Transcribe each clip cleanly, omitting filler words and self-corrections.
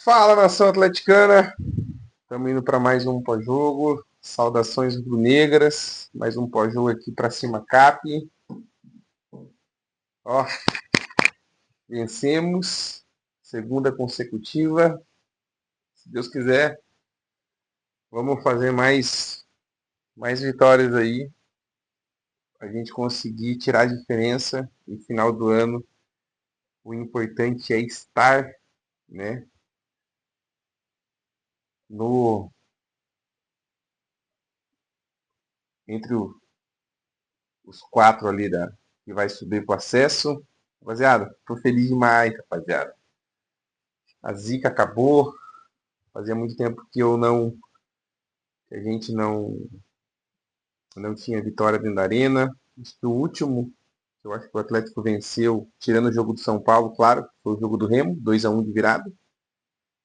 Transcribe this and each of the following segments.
Fala, nação atleticana! Estamos indo para mais um pós-jogo. Saudações rubro-negras. Mais um pós-jogo aqui para cima, Cap. Ó, vencemos. Segunda consecutiva. Se Deus quiser, vamos fazer mais vitórias aí. A gente conseguir tirar a diferença no final do ano. O importante é estar, né, no, entre os quatro ali que vai subir para o acesso. Rapaziada, tô feliz demais, rapaziada. A zica acabou. Fazia muito tempo que a gente não tinha vitória dentro da arena. Acho que o último, que eu acho que o Atlético venceu, tirando o jogo do São Paulo, claro, foi o jogo do Remo, 2-1 de virada.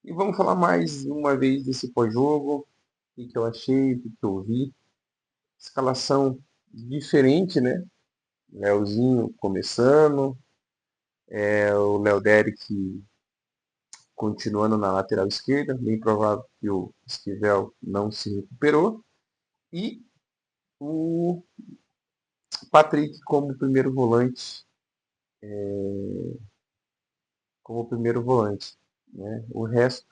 E vamos falar mais uma vez desse pós-jogo, o que eu achei, o que eu vi. Escalação diferente, né? Leozinho começando, o Léo Derek continuando na lateral esquerda, bem provável que o Esquivel não se recuperou. E o Patrick como primeiro volante, né? O resto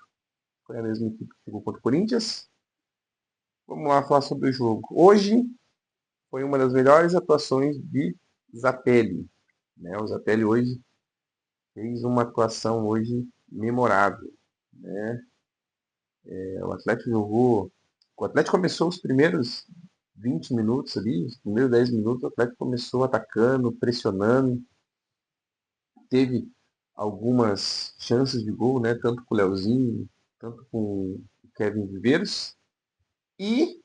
foi a mesma equipe que jogou contra o Corinthians. Vamos lá falar sobre o jogo. Hoje foi uma das melhores atuações de Zapelli, né? O Zapelli hoje fez uma atuação hoje memorável, né? O Atlético jogou, o Atlético começou os primeiros 20 minutos ali, os primeiros 10 minutos, o Atlético começou atacando, pressionando, teve algumas chances de gol, né? Tanto com o Leozinho, tanto com o Kevin Viveiros. E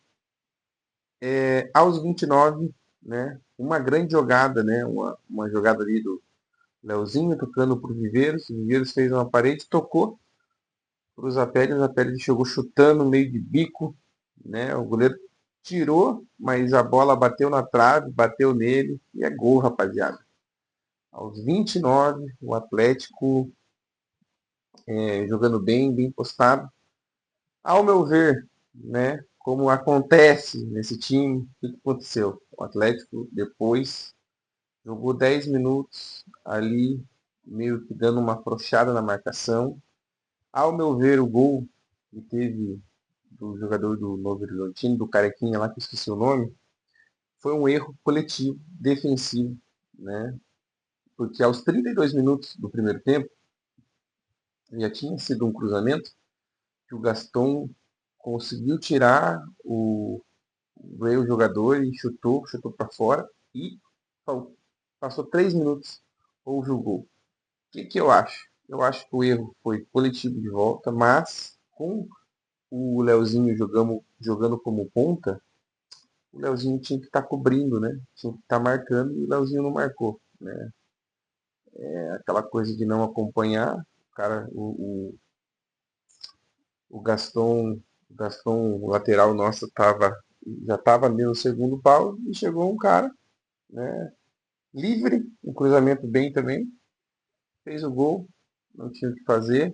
aos 29, né? Uma grande jogada, né? Uma jogada ali do Leozinho tocando para o Viveiros. O Viveiros fez uma parede, tocou para o Zapelli chegou chutando no meio de bico, né? O goleiro tirou, mas a bola bateu na trave, bateu nele e é gol, rapaziada. Aos 29, o Atlético jogando bem, bem postado. Ao meu ver, né, como acontece nesse time, o que aconteceu? O Atlético depois jogou 10 minutos ali, meio que dando uma afrouxada na marcação. Ao meu ver, o gol que teve do jogador do Novo Horizontino, do Carequinha lá, que eu esqueci o nome, foi um erro coletivo, defensivo, né? Porque aos 32 minutos do primeiro tempo, já tinha sido um cruzamento, que o Gaston conseguiu tirar veio o jogador e chutou para fora e passou 3 minutos, houve o gol. O que eu acho? Eu acho que o erro foi coletivo de volta, mas com o Leozinho jogando como ponta, o Leozinho tinha que estar cobrindo, né? Tinha que estar marcando e o Leozinho não marcou, né? É aquela coisa de não acompanhar. O cara, o Gaston, o lateral nosso, já estava ali no segundo pau e chegou um cara, né? Livre, um cruzamento bem também, fez o gol, não tinha o que fazer.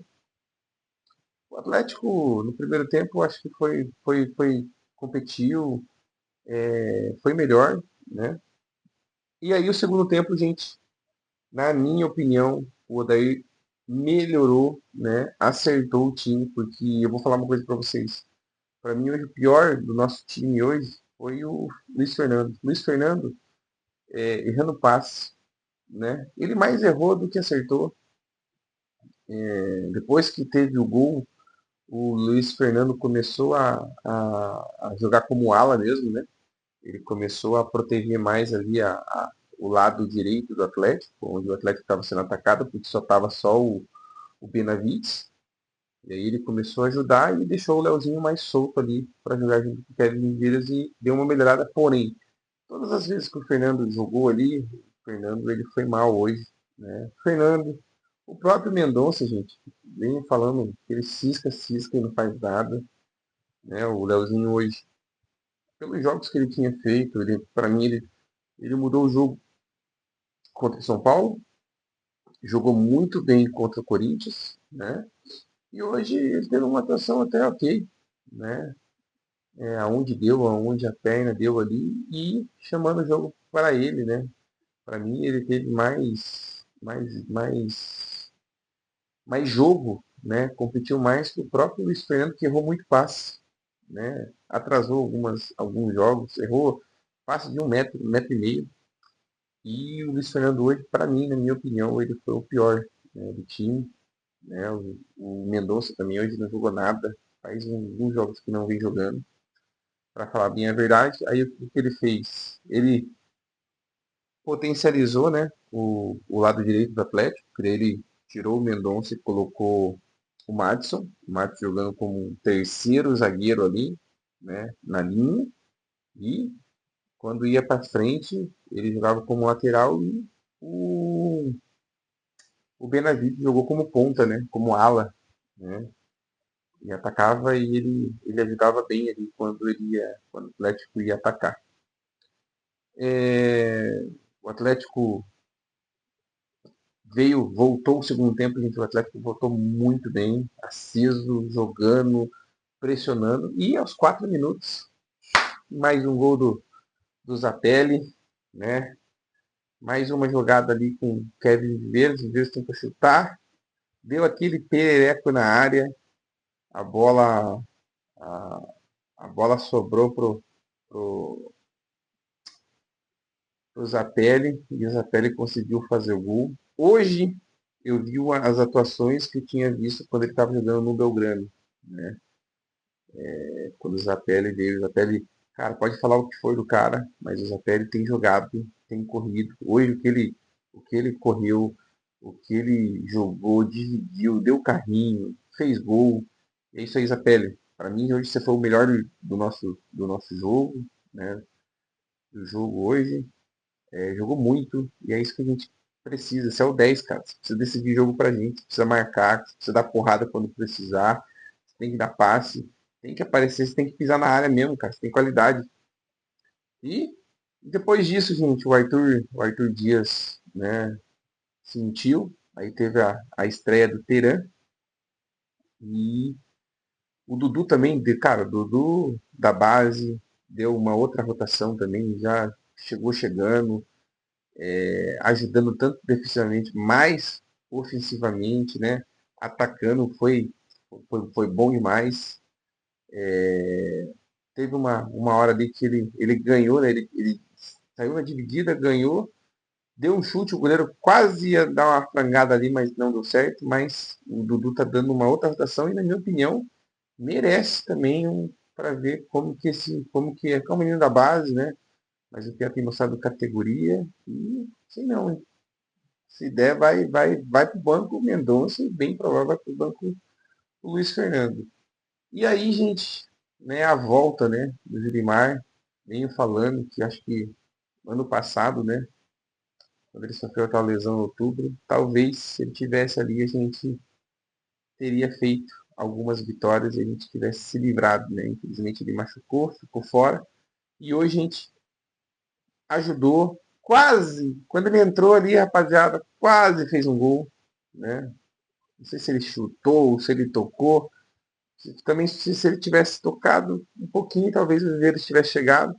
O Atlético, no primeiro tempo, acho que competiu, foi melhor, né? E aí, o segundo tempo, gente, na minha opinião, o Odair melhorou, né? Acertou o time, porque eu vou falar uma coisa para vocês. Para mim, hoje, o pior do nosso time hoje foi o Luiz Fernando. Luiz Fernando errando passe, né? Ele mais errou do que acertou. Depois que teve o gol, o Luiz Fernando começou a jogar como ala mesmo, né? Ele começou a proteger mais ali o lado direito do Atlético, onde o Atlético estava sendo atacado, porque só estava só o Benavides. E aí ele começou a ajudar e deixou o Leozinho mais solto ali para jogar junto com o Kevin Vilas e deu uma melhorada. Porém, todas as vezes que o Fernando jogou ali, o Fernando ele foi mal hoje, né? Fernando, o próprio Mendonça, gente, vem falando que ele cisca e não faz nada, né? O Leozinho hoje, pelos jogos que ele tinha feito, para mim ele mudou o jogo contra o São Paulo, jogou muito bem contra o Corinthians, né? E hoje ele teve uma atuação até ok, né? Aonde deu, aonde a perna deu ali e chamando o jogo para ele, né? Para mim ele teve mais jogo, né? Competiu mais que o próprio Luiz Fernando que errou muito passe, né? Atrasou alguns jogos, errou passe de 1 metro, 1 metro e meio. E o Luiz Fernando hoje, para mim, na minha opinião, ele foi o pior, né, do time, né? O Mendonça também hoje não jogou nada, faz alguns jogos que não vem jogando, para falar bem a verdade. Aí o que ele fez? Ele potencializou, né, o lado direito do Atlético, porque ele tirou o Mendonça e colocou o Madison jogando como um terceiro zagueiro ali, né, na linha, e quando ia para frente, ele jogava como lateral e o, o Benavides jogou como ponta, né, como ala, né, e atacava e ele ajudava bem ali quando o Atlético ia atacar. O Atlético voltou o segundo tempo, gente, o Atlético voltou muito bem, aceso, jogando, pressionando, e aos 4 minutos, mais um gol do Zatelli, né? Mais uma jogada ali com o Kevin Viveiros tentou chutar, deu aquele perereco na área, a bola, a, a bola sobrou pro Zatelli, e o Zatelli conseguiu fazer o gol. Hoje eu vi as atuações que eu tinha visto quando ele estava jogando no Belgrano, né? Quando o Zatelli veio, o Zatelli, cara, pode falar o que for do cara, mas o Zatelli tem jogado, tem corrido. Hoje o que ele correu, o que ele jogou, dividiu, deu carrinho, fez gol. É isso aí, Zatelli. Para mim, hoje você foi o melhor do nosso jogo, né? Do jogo hoje. Jogou muito, e é isso que a gente precisa. Você é o 10, cara. Você precisa decidir jogo pra gente, você precisa marcar, você precisa dar porrada quando precisar, você tem que dar passe, tem que aparecer, você tem que pisar na área mesmo, cara. Você tem qualidade. E depois disso, gente, o Arthur Dias, né, sentiu. Aí teve a estreia do Teran. E o Dudu também, cara, o Dudu da base, deu uma outra rotação também, já chegou chegando, ajudando tanto defensivamente, mais ofensivamente, né? Atacando foi bom demais. Teve uma hora ali que ele ganhou, né? Ele saiu na dividida, ganhou, deu um chute, o goleiro quase ia dar uma frangada ali, mas não deu certo. Mas o Dudu tá dando uma outra rotação e, na minha opinião, merece também para ver como que é o menino da base, né? Mas o que tem mostrado categoria e sei não, hein? Se der, vai para o banco o Mendonça e bem provável vai para o banco o Luiz Fernando. E aí, gente, né, a volta, né, do Julimar, venho falando que acho que ano passado, né, quando ele sofreu aquela lesão em outubro, talvez se ele tivesse ali a gente teria feito algumas vitórias e a gente tivesse se livrado, né? Infelizmente ele machucou, ficou fora. E hoje a gente ajudou, quase, quando ele entrou ali, rapaziada, quase fez um gol, né? Não sei se ele chutou ou se ele tocou. Também se ele tivesse tocado um pouquinho, talvez o Viveiros tivesse chegado.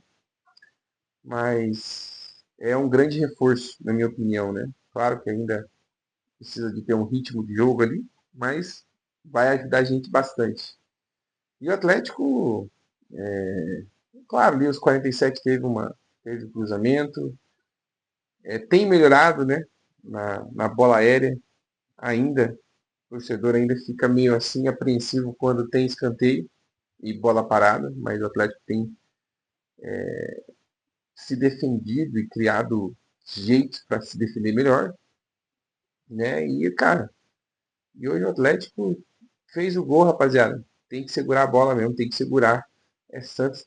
Mas é um grande reforço, na minha opinião, né? Claro que ainda precisa de ter um ritmo de jogo ali, mas vai ajudar a gente bastante. E o Atlético, claro, ali os 47 teve cruzamento, tem melhorado, né? Na bola aérea ainda. O torcedor ainda fica meio assim apreensivo quando tem escanteio e bola parada, mas o Atlético tem se defendido e criado jeitos para se defender melhor, né? E, cara, e hoje o Atlético fez o gol, rapaziada. Tem que segurar a bola mesmo, tem que segurar. Santos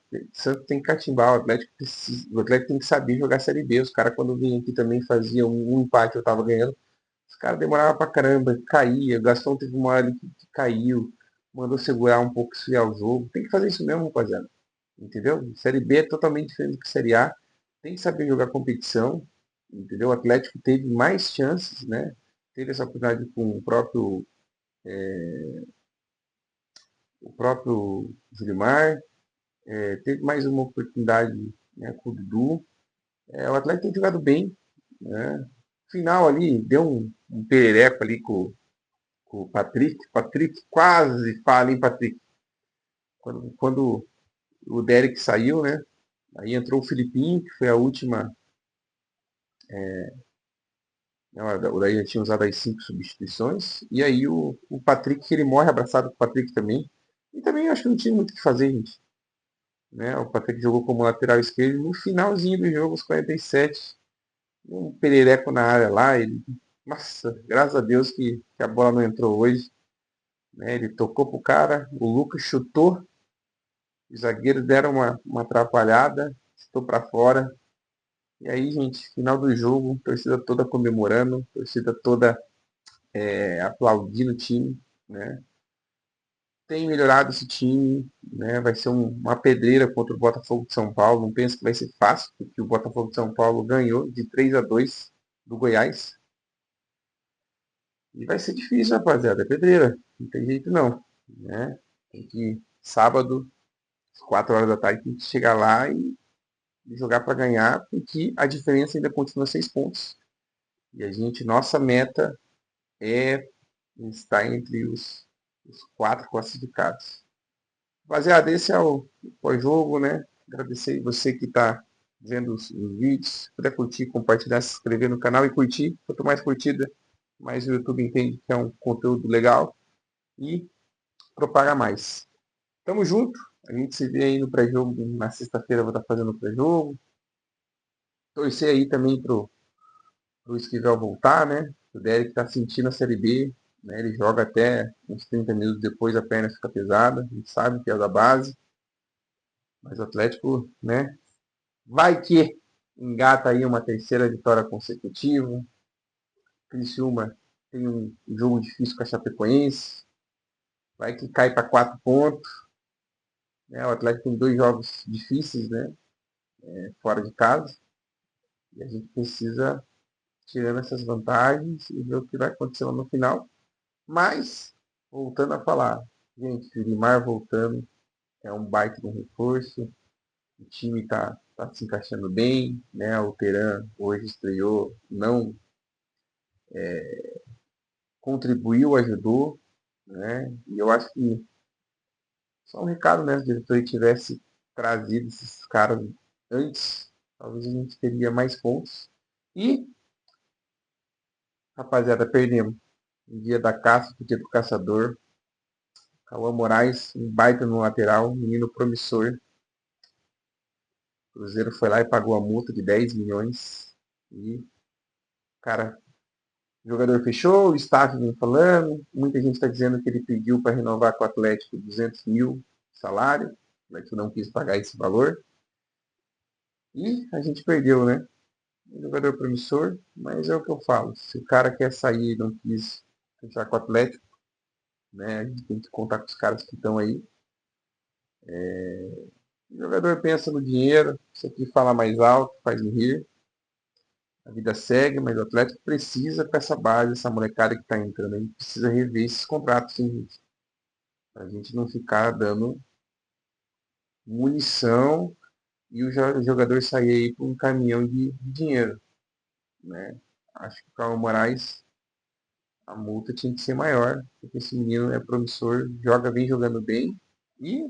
tem que catimbar, o Atlético tem que saber jogar Série B. Os caras quando vinham aqui também faziam um empate, eu tava ganhando. Os caras demoravam pra caramba, caía. O Gastão teve uma hora ali que caiu, mandou segurar um pouco, esfriar o jogo. Tem que fazer isso mesmo, rapaziada. Entendeu? Série B é totalmente diferente do que Série A. Tem que saber jogar competição. Entendeu? O Atlético teve mais chances, né? Teve essa oportunidade com o próprio o próprio Julimar, teve mais uma oportunidade, né, com o Dudu. O Atlético tem jogado bem, né? Final ali, deu um perereco ali com o Patrick. Patrick quase fala, hein, Patrick? Quando o Derek saiu, né? Aí entrou o Filipinho, que foi a última. Né, o daí já tinha usado as 5 substituições. E aí o Patrick, que ele morre abraçado com o Patrick também. E também acho que não tinha muito o que fazer, gente. Né? O Patrick jogou como lateral esquerdo. No finalzinho do jogo, os 47, um perereco na área lá. Ele, nossa, graças a Deus que a bola não entrou hoje. Né? Ele tocou pro cara, o Lucas chutou, os zagueiros deram uma atrapalhada, chutou para fora. E aí, gente, final do jogo, torcida toda comemorando, torcida toda aplaudindo o time, né? Tem melhorado esse time, né? Vai ser uma pedreira contra o Botafogo de São Paulo. Não penso que vai ser fácil, porque o Botafogo de São Paulo ganhou de 3-2 do Goiás. E vai ser difícil, rapaziada. É pedreira. Não tem jeito não. Né? Tem que, sábado, às 4 horas da tarde, tem que chegar lá e jogar para ganhar, porque a diferença ainda continua 6 pontos. E a gente, nossa meta é estar entre os 4 classificados. Rapaziada, esse é o pós-jogo, né? Agradecer você que está vendo os vídeos. Se puder curtir, compartilhar, se inscrever no canal e curtir. Quanto mais curtida, mais o YouTube entende que é um conteúdo legal e propaga mais. Tamo junto. A gente se vê aí no pré-jogo. Na sexta-feira eu vou estar fazendo o pré-jogo. Torcer aí também pro Esquivel voltar, né? O Derek tá sentindo a Série B. Né? Ele joga até uns 30 minutos depois, a perna fica pesada. A gente sabe que é da base. Mas o Atlético, né? Vai que engata aí uma terceira vitória consecutiva. Criciúma tem um jogo difícil com a Chapecoense. Vai que cai para 4 pontos. Né? O Atlético tem 2 jogos difíceis, né? Fora de casa. E a gente precisa tirando essas vantagens e ver o que vai acontecer lá no final. Mas, voltando a falar, gente, o Limar voltando é um baita de um reforço. O time tá se encaixando bem, né? O Teran hoje estreou, não contribuiu, ajudou, né? E eu acho que só um recado, né? Se o diretor tivesse trazido esses caras antes, talvez a gente teria mais pontos. E, rapaziada, perdemos. O dia da caça, o dia do caçador. Cauã Moraes, um baita no lateral, um menino promissor. O Cruzeiro foi lá e pagou a multa de 10 milhões. E, cara, o jogador fechou, o staff vem falando. Muita gente está dizendo que ele pediu para renovar com o Atlético 200 mil salário. O Atlético não quis pagar esse valor. E a gente perdeu, né? Um jogador promissor, mas é o que eu falo. Se o cara quer sair e não quis fechar com o Atlético, né? A gente tem que contar com os caras que estão aí. O jogador pensa no dinheiro, isso aqui fala mais alto, faz me rir. A vida segue, mas o Atlético precisa com essa base, essa molecada que está entrando aí, precisa rever esses contratos, sim, gente. Pra gente não ficar dando munição e o jogador sair aí por um caminhão de dinheiro, né? Acho que o Carlos Moraes, a multa tinha que ser maior, porque esse menino é promissor, vem jogando bem. E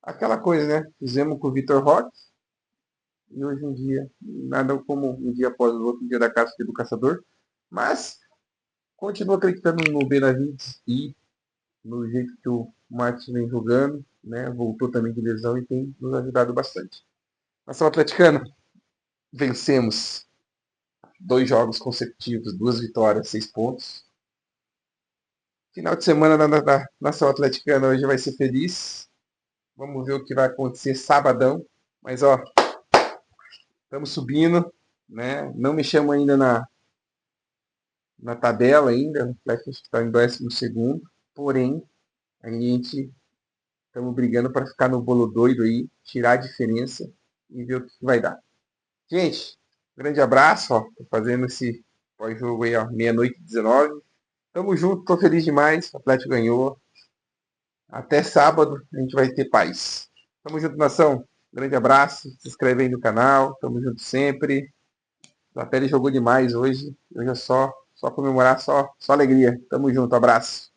aquela coisa, né? Fizemos com o Vitor Roque e hoje em dia, nada como um dia após o outro, um dia da caça do caçador. Mas continuo acreditando no Benavides e no jeito que o Martins vem jogando, né? Voltou também de lesão e tem nos ajudado bastante. Nação Atleticana, vencemos 2 jogos consecutivos, 2 vitórias, 6 pontos. Final de semana da Nação Atleticana hoje vai ser feliz. Vamos ver o que vai acontecer sabadão. Mas ó, estamos subindo, né? Não me chamo ainda na tabela ainda. O Atlético está em 12º. Porém, a gente estamos brigando para ficar no bolo doido aí, tirar a diferença e ver o que vai dar. Gente, grande abraço, ó. Tô fazendo esse pós-jogo aí, ó, meia-noite 19. Tamo junto, tô feliz demais. O Atlético ganhou. Até sábado a gente vai ter paz. Tamo junto, nação. Grande abraço. Se inscreve aí no canal. Tamo junto sempre. A pele jogou demais hoje. Hoje é só comemorar, só alegria. Tamo junto. Abraço.